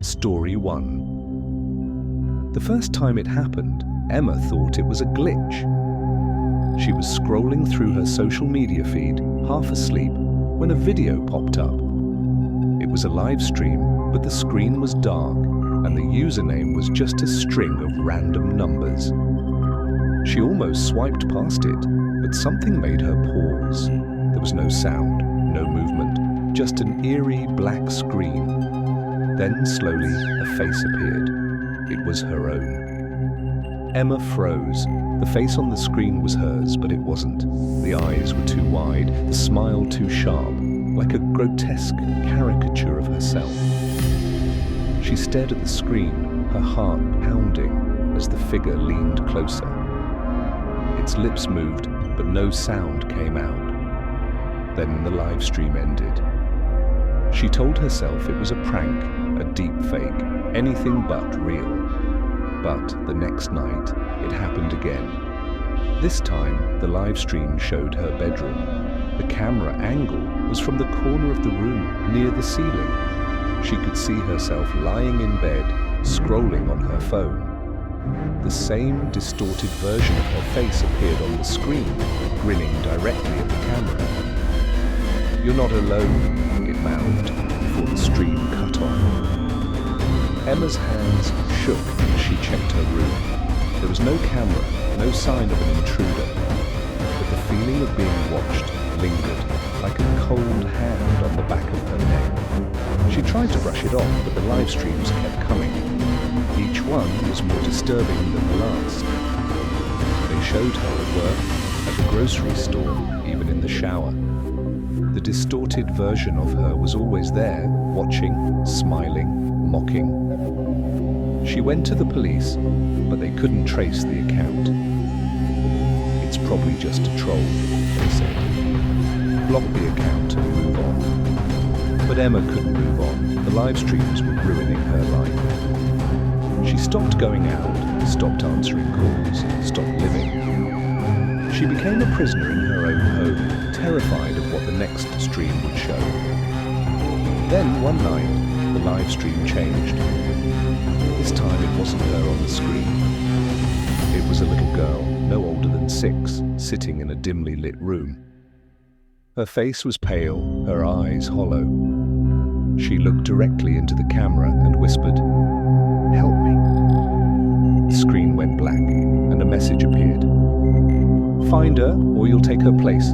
Story 1. The first time it happened, Emma thought it was a glitch. She was scrolling through her social media feed, half asleep, when a video popped up. It was a live stream, but the screen was dark, and the username was just a string of random numbers. She almost swiped past it, but something made her pause. There was no sound, no movement, just an eerie black screen. Then, slowly, a face appeared. It was her own. Emma froze. The face on the screen was hers, but it wasn't. The eyes were too wide, the smile too sharp, like a grotesque caricature of herself. She stared at the screen, her heart pounding as the figure leaned closer. Its lips moved, but no sound came out. Then the live stream ended. She told herself it was a prank, a deep fake, anything but real. But the next night, it happened again. This time, the live stream showed her bedroom. The camera angle was from the corner of the room, near the ceiling. She could see herself lying in bed, scrolling on her phone. The same distorted version of her face appeared on the screen, grinning directly at the camera. "You're not alone," it mouthed, before the stream cut off. Emma's hands shook as she checked her room. There was no camera, no sign of an intruder, but the feeling of being watched lingered, like a cold hand on the back of her neck. She tried to brush it off, but the live streams kept coming. Each one was more disturbing than the last. They showed her at work, at the grocery store, even in the shower. The distorted version of her was always there, watching, smiling, mocking. She went to the police, but they couldn't trace the account. "It's probably just a troll," they said. "Block the account and move on." But Emma couldn't move on. The live streams were ruining her life. She stopped going out, stopped answering calls, stopped living. She became a prisoner in her own home, terrified of what the next stream would show. Then, one night, the live stream changed. This time it wasn't her on the screen. It was a little girl, no older than 6, sitting in a dimly lit room. Her face was pale, her eyes hollow. She looked directly into the camera and whispered, "Help me." The screen went black, and a message appeared. "Find her, or you'll take her place."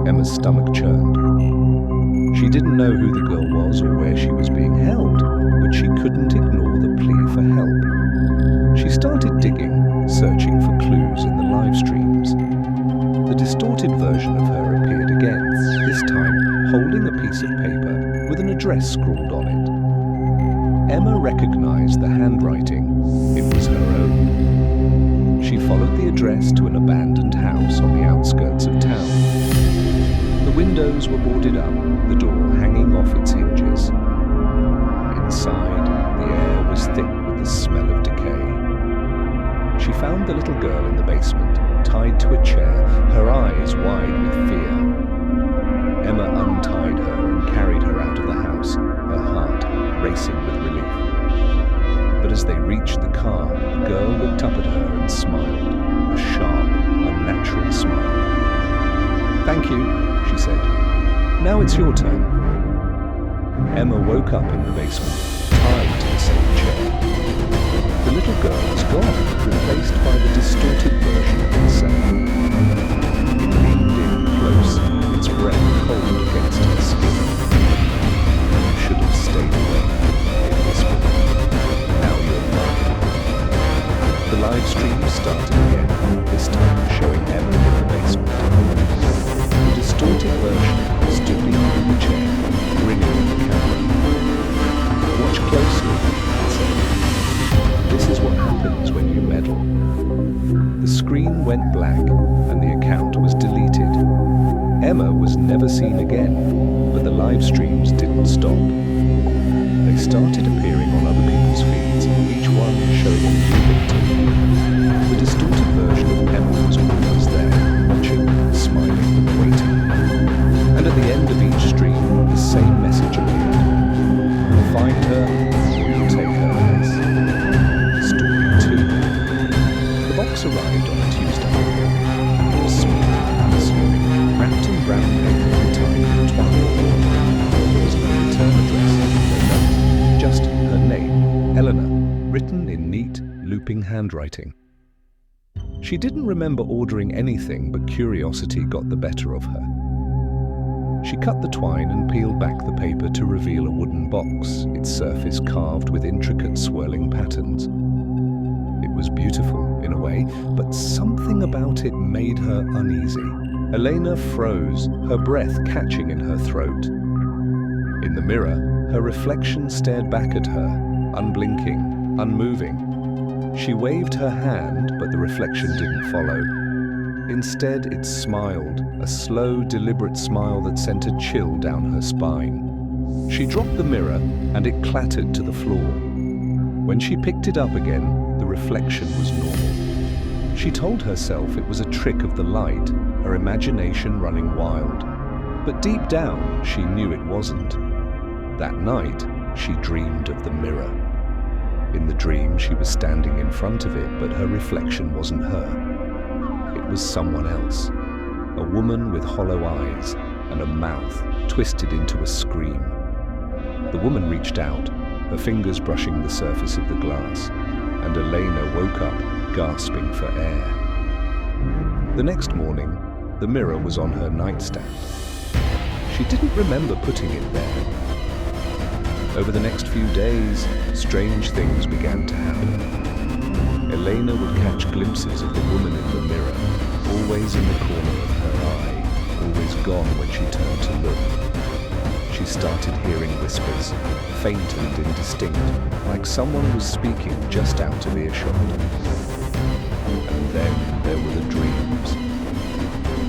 Emma's stomach churned. She didn't know who the girl was or where she was being held, but she couldn't ignore the plea for help. She started digging, searching for clues in the live streams. The distorted version of her appeared again, this time holding a piece of paper with an address scrawled on it. Emma recognized the handwriting. It was her own. She followed the address to an abandoned house on the outskirts of town. The windows were boarded up, the door hanging off its hinges. Inside, the air was thick with the smell of decay. She found the little girl in the basement, tied to a chair, her eyes wide with fear. Emma untied her and carried her out of the house, her heart racing with relief. But as they reached the car, the girl looked up at her and smiled, a sharp, unnatural smile. "Thank you," she said. "Now it's your turn." Emma woke up in the basement, tied to the same chair. The little girl was gone, replaced by the distorted version of herself. It leaned in close, its breath cold against her skin. "You should have stayed away," it whispered. "Now you're mine." The live stream started again, this time showing Emma in the basement. The distorted version stood behind the chair, grinning at the camera. "Watch closely," it said. "This is what happens when you meddle." The screen went black, and the account was deleted. Emma was never seen again, but the live streams didn't stop. They started appearing on other people's feeds, each one showing a new victim. The distorted version of Emma was always there, watching, smiling, waiting. And at the end of each stream, the same message appeared. "Find her, creeping handwriting. She didn't remember ordering anything, but curiosity got the better of her. She cut the twine and peeled back the paper to reveal a wooden box, its surface carved with intricate swirling patterns. It was beautiful, in a way, but something about it made her uneasy. Elena froze, her breath catching in her throat. In the mirror, her reflection stared back at her, unblinking, unmoving. She waved her hand, but the reflection didn't follow. Instead, it smiled, a slow, deliberate smile that sent a chill down her spine. She dropped the mirror, and it clattered to the floor. When she picked it up again, the reflection was normal. She told herself it was a trick of the light, her imagination running wild. But deep down, she knew it wasn't. That night, she dreamed of the mirror. In the dream, she was standing in front of it, but her reflection wasn't her. It was someone else, a woman with hollow eyes and a mouth twisted into a scream. The woman reached out, her fingers brushing the surface of the glass, and Elena woke up, gasping for air. The next morning, the mirror was on her nightstand. She didn't remember putting it there. Over the next few days, strange things began to happen. Elena would catch glimpses of the woman in the mirror, always in the corner of her eye, always gone when she turned to look. She started hearing whispers, faint and indistinct, like someone was speaking just out of earshot. And then there were the dreams.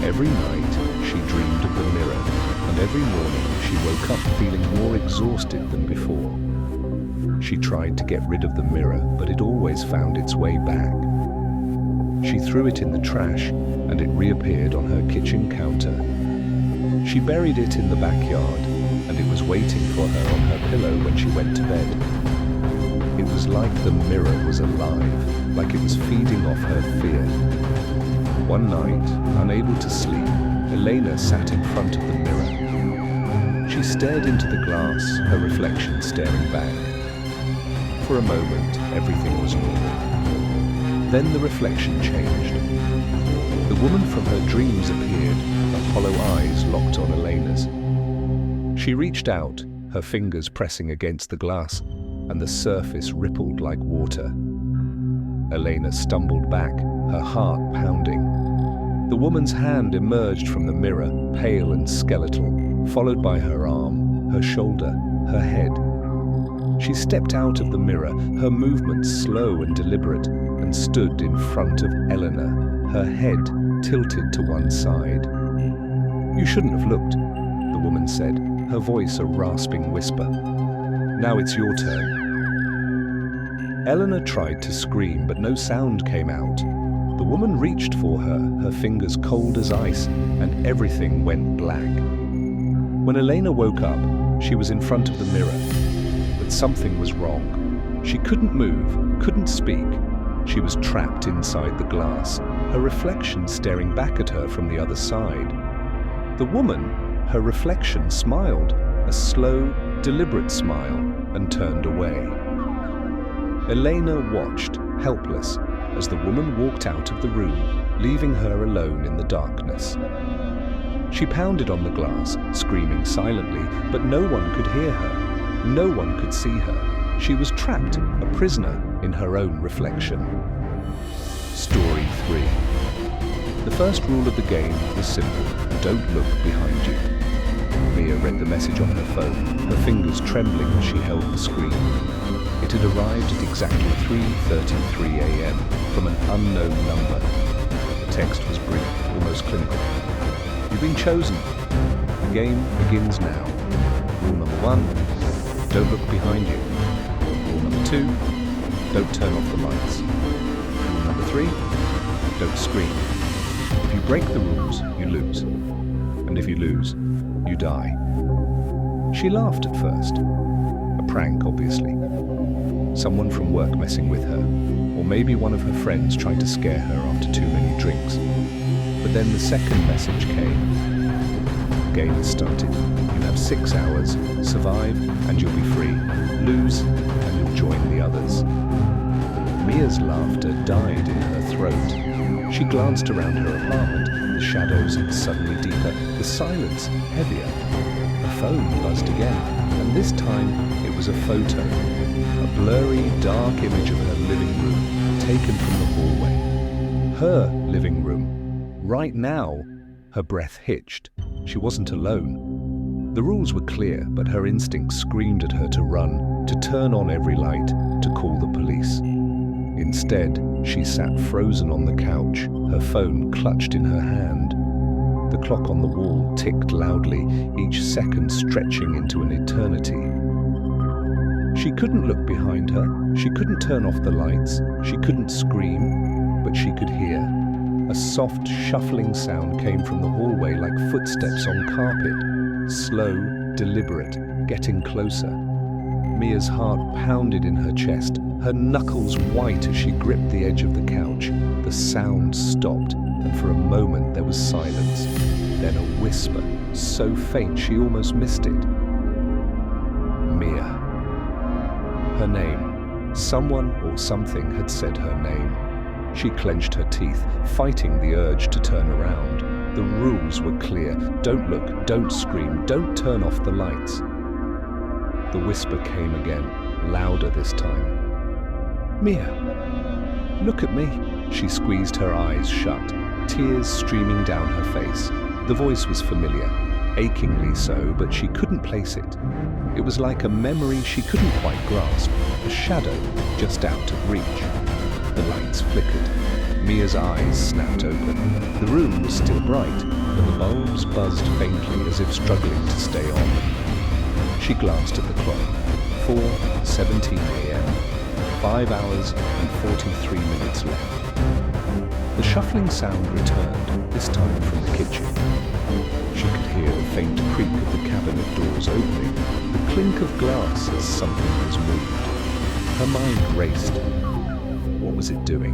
Every night she dreamed of the mirror, and every morning she woke up feeling more exhausted than before. She tried to get rid of the mirror, but it always found its way back. She threw it in the trash, and it reappeared on her kitchen counter. She buried it in the backyard, and it was waiting for her on her pillow when she went to bed. It was like the mirror was alive, like it was feeding off her fear. One night, unable to sleep, Elena sat in front of the mirror. She stared into the glass, her reflection staring back. For a moment, everything was normal. Then the reflection changed. The woman from her dreams appeared, her hollow eyes locked on Elena's. She reached out, her fingers pressing against the glass, and the surface rippled like water. Elena stumbled back, her heart pounding. The woman's hand emerged from the mirror, pale and skeletal, followed by her arm, her shoulder, her head. She stepped out of the mirror, her movements slow and deliberate, and stood in front of Elena, her head tilted to one side. "You shouldn't have looked," the woman said, her voice a rasping whisper. "Now it's your turn." Elena tried to scream, but no sound came out. The woman reached for her, her fingers cold as ice, and everything went black. When Elena woke up, she was in front of the mirror, but something was wrong. She couldn't move, couldn't speak. She was trapped inside the glass, her reflection staring back at her from the other side. The woman, her reflection, smiled, a slow, deliberate smile, and turned away. Elena watched, helpless, as the woman walked out of the room, leaving her alone in the darkness. She pounded on the glass, screaming silently, but no one could hear her. No one could see her. She was trapped, a prisoner, in her own reflection. Story 3. The first rule of the game was simple: don't look behind you. Mia read the message on her phone, her fingers trembling as she held the screen. It had arrived at exactly 3:33 a.m. from an unknown number. The text was brief, almost clinical. "You've been chosen. The game begins now. Rule number 1, don't look behind you. Rule number 2, don't turn off the lights. Rule number 3, don't scream. If you break the rules, you lose. And if you lose, you die." She laughed at first. A prank, obviously. Someone from work messing with her, or maybe one of her friends trying to scare her after too many drinks. But then the second message came. The game has started. You have 6 hours. Survive and you'll be free. Lose and you'll join the others. Mia's Mia's laughter died in her throat. She glanced around her apartment. The shadows had suddenly deeper, the silence heavier. The phone buzzed again, and this time it was a photo. A blurry, dark image of her living room, taken from the hallway. Her living room. Right now. Her breath hitched. She wasn't alone. The rules were clear, but her instincts screamed at her to run, to turn on every light, to call the police. Instead, she sat frozen on the couch, her phone clutched in her hand. The clock on the wall ticked loudly, each second stretching into an eternity. She couldn't look behind her, she couldn't turn off the lights, she couldn't scream, but she could hear. A soft, shuffling sound came from the hallway like footsteps on carpet. Slow, deliberate, getting closer. Mia's heart pounded in her chest, her knuckles white as she gripped the edge of the couch. The sound stopped, and for a moment there was silence. Then a whisper, so faint she almost missed it. Mia. Her name. Someone or something had said her name. She clenched her teeth, fighting the urge to turn around. The rules were clear. Don't look, don't scream, don't turn off the lights. The whisper came again, louder this time. Mia, look at me. She squeezed her eyes shut, tears streaming down her face. The voice was familiar, achingly so, but she couldn't place it. It was like a memory she couldn't quite grasp, a shadow just out of reach. The lights flickered. Mia's eyes snapped open. The room was still bright, but the bulbs buzzed faintly as if struggling to stay on. She glanced at the clock. 4:17 a.m. 5 hours and 43 minutes left. The shuffling sound returned, this time from the kitchen. She could hear the faint creak of the cabinet doors opening, the clink of glass as something was moved. Her mind raced. What was it doing?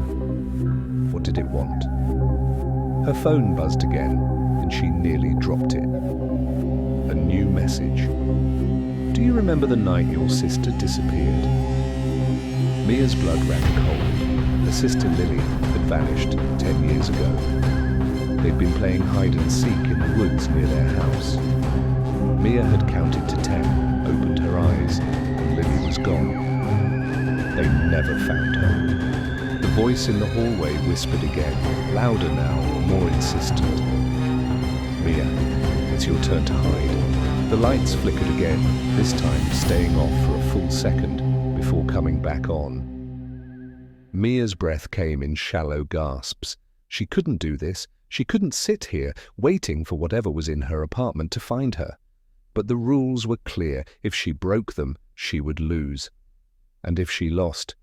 What did it want? Her phone buzzed again, and she nearly dropped it. A new message. Do you remember the night your sister disappeared? Mia's blood ran cold. Her sister Lily had vanished 10 years ago. They'd been playing hide and seek in the woods near their house. Mia had counted to 10, opened her eyes, and Lily was gone. They never found her. The voice in the hallway whispered again, louder now, more insistent. Mia, it's your turn to hide. The lights flickered again, this time staying off for a full second before coming back on. Mia's breath came in shallow gasps. She couldn't do this. She couldn't sit here, waiting for whatever was in her apartment to find her. But the rules were clear. If she broke them, she would lose. And if she lost...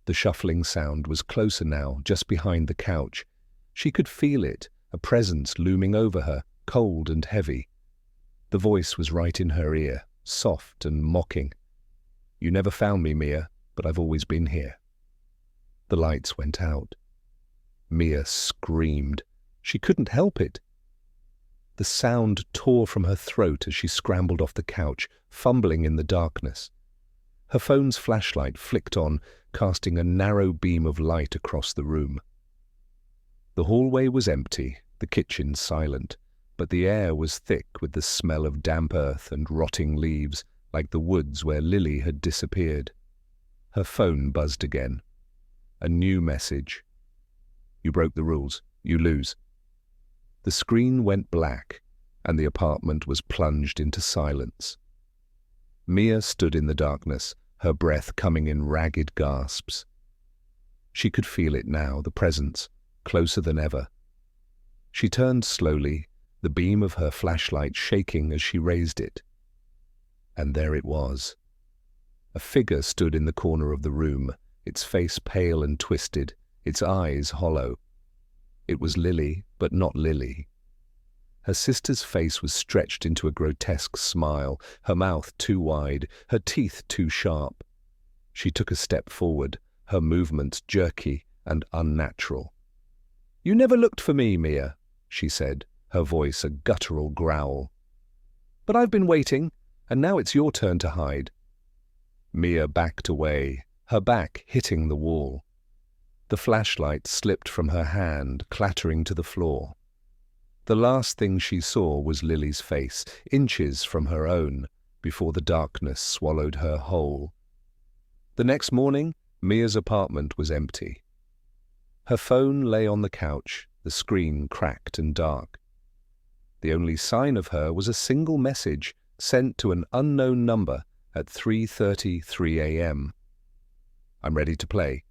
The shuffling sound was closer now, just behind the couch. She could feel it, a presence looming over her, cold and heavy. The voice was right in her ear, soft and mocking. You never found me, Mia, but I've always been here. The lights went out. Mia screamed. She couldn't help it. The sound tore from her throat as she scrambled off the couch, fumbling in the darkness. Her phone's flashlight flicked on, casting a narrow beam of light across the room. The hallway was empty, the kitchen silent, but the air was thick with the smell of damp earth and rotting leaves, like the woods where Lily had disappeared. Her phone buzzed again. A new message. You broke the rules. You lose. The screen went black, and the apartment was plunged into silence. Mia stood in the darkness, her breath coming in ragged gasps. She could feel it now, the presence, closer than ever. She turned slowly, the beam of her flashlight shaking as she raised it. And there it was. A figure stood in the corner of the room, its face pale and twisted, its eyes hollow. It was Lily, but not Lily. Her sister's face was stretched into a grotesque smile, her mouth too wide, her teeth too sharp. She took a step forward, her movements jerky and unnatural. You never looked for me, Mia, she said, her voice a guttural growl. But I've been waiting, and now it's your turn to hide. Mia backed away, her back hitting the wall. The flashlight slipped from her hand, clattering to the floor. The last thing she saw was Lily's face, inches from her own, before the darkness swallowed her whole. The next morning, Mia's apartment was empty. Her phone lay on the couch, the screen cracked and dark. The only sign of her was a single message sent to an unknown number at 3:33 a.m. "I'm ready to play.